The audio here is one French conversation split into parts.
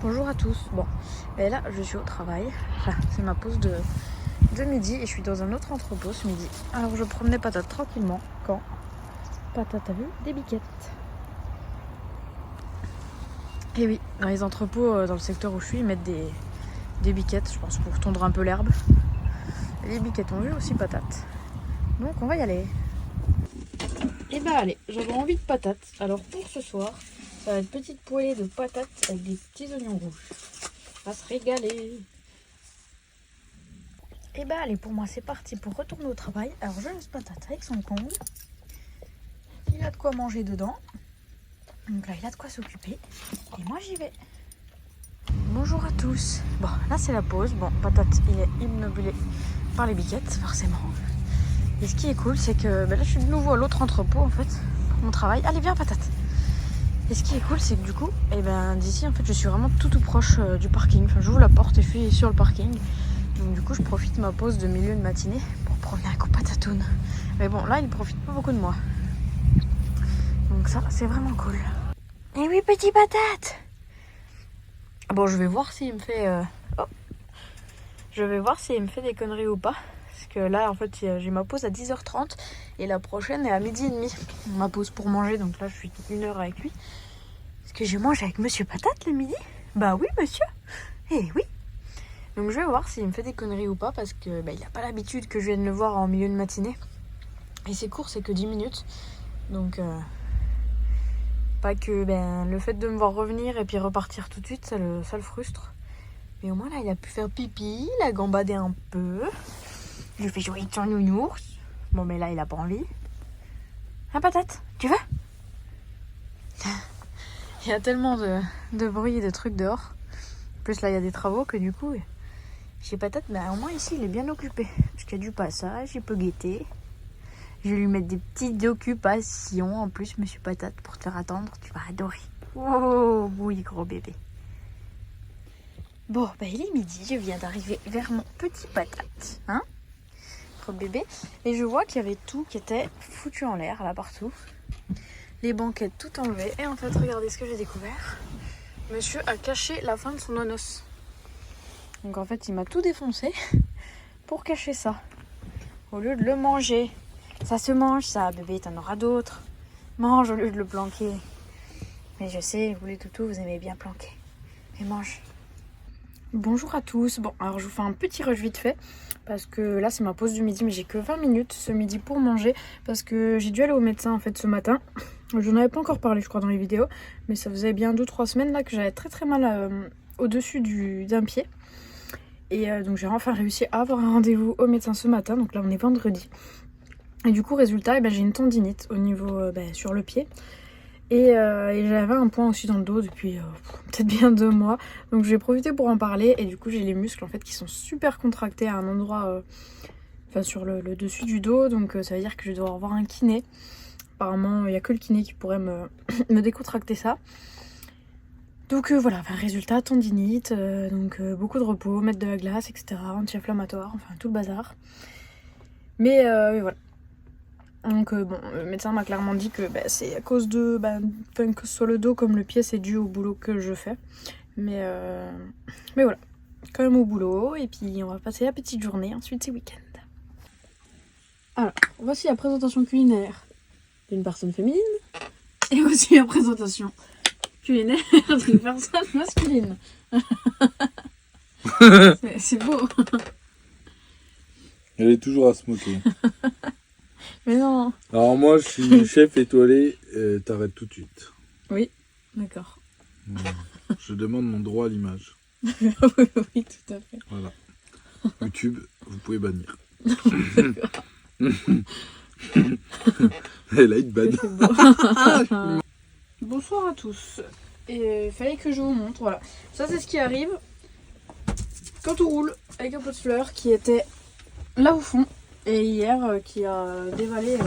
Bonjour à tous. Bon, et là je suis au travail. Enfin, c'est ma pause de midi et je suis dans un autre entrepôt ce midi. Alors je promenais Patate tranquillement quand Patate a vu des biquettes. Et oui, dans les entrepôts, dans le secteur où je suis, ils mettent des biquettes, je pense, pour tondre un peu l'herbe. Et les biquettes ont vu aussi Patate. Donc on va y aller. Et bah allez, j'avais envie de patates. Alors pour ce soir, ça va être petite poêlée de patates avec des petits oignons rouges. On va se régaler. Et bah allez, pour moi c'est parti pour retourner au travail. Alors je laisse Patate avec son Kong. Il a de quoi manger dedans. Donc là il a de quoi s'occuper. Et moi j'y vais. Bonjour à tous. Bon là c'est la pause. Bon, Patate il est immobilé par les biquettes forcément. Et ce qui est cool c'est que là je suis de nouveau à l'autre entrepôt en fait. Pour mon travail. Allez viens Patate. Et ce qui est cool c'est que du coup d'ici en fait je suis vraiment tout proche du parking. Enfin j'ouvre la porte et je suis sur le parking. Donc du coup je profite de ma pause de milieu de matinée pour promener un coup Patatoun. Mais bon là il profite pas beaucoup de moi. Donc ça c'est vraiment cool. Et oui petit Patate. Bon je vais voir s'il me fait je vais voir s'il me fait des conneries ou pas. Parce que là en fait j'ai ma pause à 10h30 et la prochaine est à 12h30. Ma pause pour manger, donc là je suis 1h avec lui. Est-ce que je mange avec monsieur Patate le midi? Bah oui monsieur. Eh oui. Donc je vais voir s'il me fait des conneries ou pas parce que il n'a pas l'habitude que je vienne le voir en milieu de matinée. Et ses cours c'est que 10 minutes. Donc pas que le fait de me voir revenir et puis repartir tout de suite ça le frustre. Mais au moins là il a pu faire pipi, il a gambadé un peu. Je lui fais jouer avec son nounours. Bon mais là il a pas envie. Hein Patate, tu veux? Il y a tellement de bruit et de trucs dehors. En plus là il y a des travaux que du coup... Chez Patate, au moins ici, il est bien occupé. Parce qu'il y a du passage, il peut guetter. Je vais lui mettre des petites occupations en plus, monsieur Patate, pour te faire attendre. Tu vas adorer. Oh, oui, gros bébé. Bon, il est midi. Je viens d'arriver vers mon petit Patate. Hein? Gros bébé. Et je vois qu'il y avait tout qui était foutu en l'air, là, partout. Les banquettes tout enlevées. Et en fait, regardez ce que j'ai découvert. Monsieur a caché la fin de son nonos. Donc en fait il m'a tout défoncé pour cacher ça. Au lieu de le manger. Ça se mange ça, bébé, t'en auras d'autres. Mange au lieu de le planquer. Mais je sais, vous les toutous, vous aimez bien planquer. Mais mange. Bonjour à tous. Bon, alors je vous fais un petit rush vite fait. Parce que là c'est ma pause du midi, mais j'ai que 20 minutes ce midi pour manger. Parce que j'ai dû aller au médecin en fait ce matin. Je n'en avais pas encore parlé je crois dans les vidéos. Mais ça faisait bien 2-3 semaines là que j'avais très mal au-dessus d'un pied. Et donc j'ai enfin réussi à avoir un rendez-vous au médecin ce matin, donc là on est vendredi. Et du coup résultat, j'ai une tendinite au niveau sur le pied. Et j'avais un point aussi dans le dos depuis peut-être bien 2 mois. Donc j'ai profité pour en parler et du coup j'ai les muscles en fait qui sont super contractés à un endroit, sur le dessus du dos. Donc ça veut dire que je vais devoir voir un kiné. Apparemment il n'y a que le kiné qui pourrait me décontracter ça. Donc voilà, résultat, tendinite, beaucoup de repos, mettre de la glace, etc. Anti-inflammatoire, enfin tout le bazar. Mais voilà. Donc le médecin m'a clairement dit que c'est à cause de... que ce soit le dos comme le pied, c'est dû au boulot que je fais. Mais voilà, quand même au boulot. Et puis on va passer la petite journée, ensuite c'est week-end. Alors, voici la présentation culinaire d'une personne féminine. Et aussi la présentation culinaire d'une personne masculine. C'est beau. Elle est toujours à se moquer. Mais non. Alors moi, je suis chef étoilé, t'arrêtes tout de suite. Oui, d'accord. Je demande mon droit à l'image. Oui, tout à fait. Voilà. YouTube, vous pouvez bannir. Elle a une banne. Bonsoir à tous. Et il fallait que je vous montre, voilà. Ça c'est ce qui arrive quand on roule avec un pot de fleurs qui était là au fond. Et hier qui a dévalé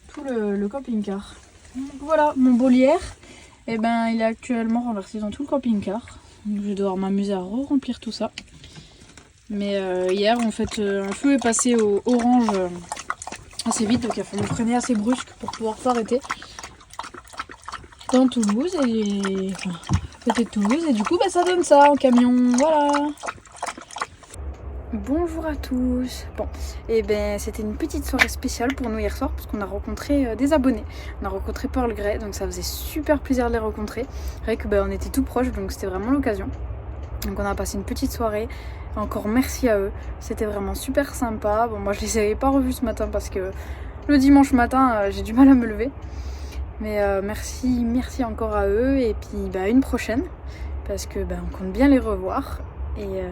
tout le camping-car. Donc voilà, mon beau lierre, il est actuellement renversé dans tout le camping-car. Donc je vais devoir m'amuser à remplir tout ça. Mais hier en fait un feu est passé au orange assez vite, donc il a fallu freiner assez brusque pour pouvoir s'arrêter. Dans Toulouse et C'était Toulouse et du coup ça donne ça en camion, voilà. Bonjour à tous. Bon, et ben c'était une petite soirée spéciale pour nous hier soir parce qu'on a rencontré des abonnés. On a rencontré Pearl Grey, donc ça faisait super plaisir de les rencontrer. C'est vrai que on était tout proches, donc c'était vraiment l'occasion. Donc on a passé une petite soirée. Encore merci à eux. C'était vraiment super sympa. Bon, moi je les avais pas revus ce matin parce que le dimanche matin j'ai du mal à me lever. Mais merci encore à eux et puis une prochaine parce que on compte bien les revoir et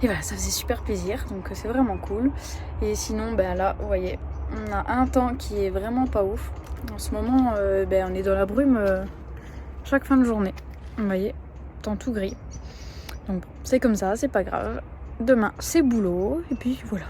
voilà, ça faisait super plaisir, donc c'est vraiment cool. Et sinon là vous voyez, on a un temps qui est vraiment pas ouf. En ce moment on est dans la brume chaque fin de journée. Vous voyez, temps tout gris. Donc c'est comme ça, c'est pas grave. Demain c'est boulot et puis voilà.